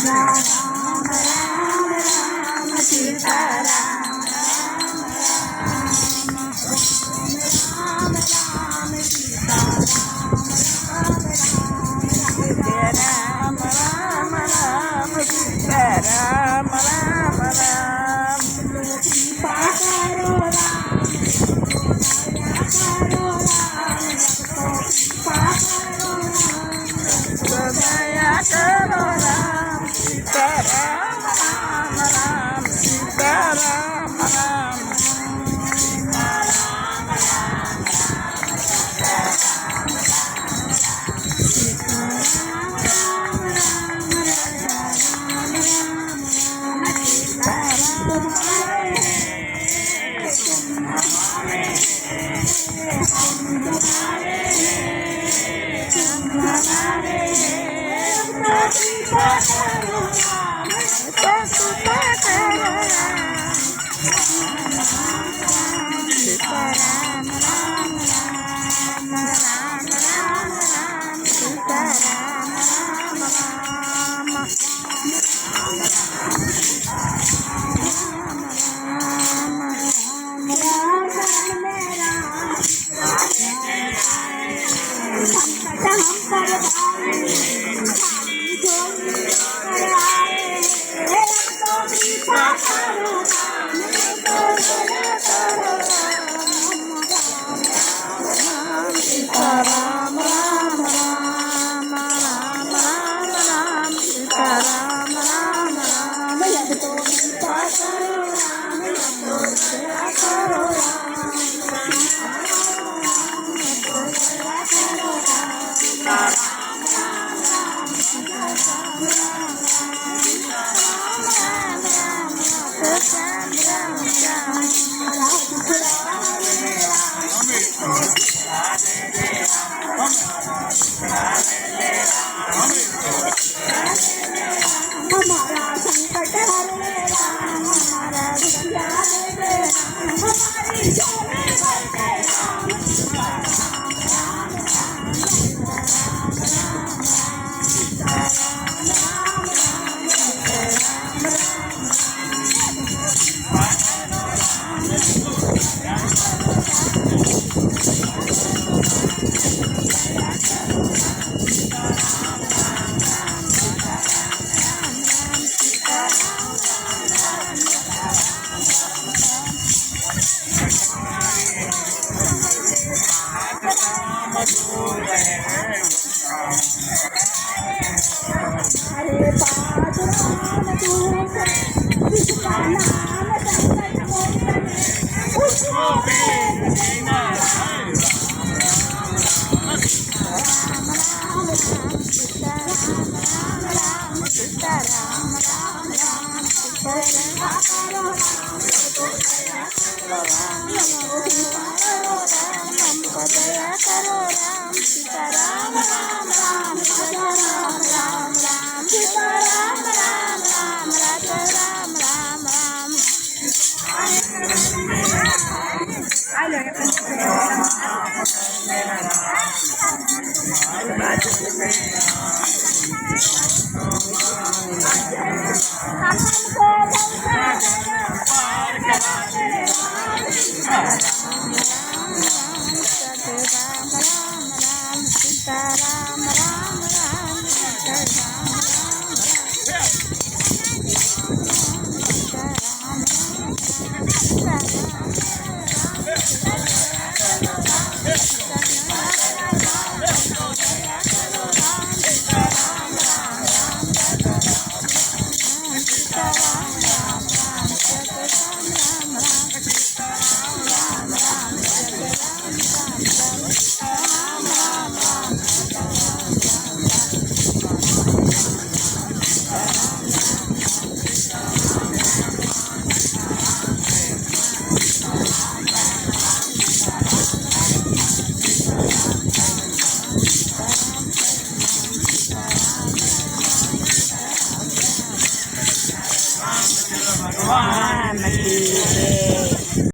राम राम राम सीता राम राम राम सीता राम राम राम सीता राम राम राम कृपा करो राम दया करो राम सीता राम राम राम सीता राम राम हमारा संकट हरे राम हमारा दुखिया दे राम हमारी जोने बरते राम हरे पाद राम दूत जिसका नाम संकट मोचन उसको वेद देना राम राम राम सीता राम राम सीता राम राम राम सीता राम हमको दया करो राम सीता राम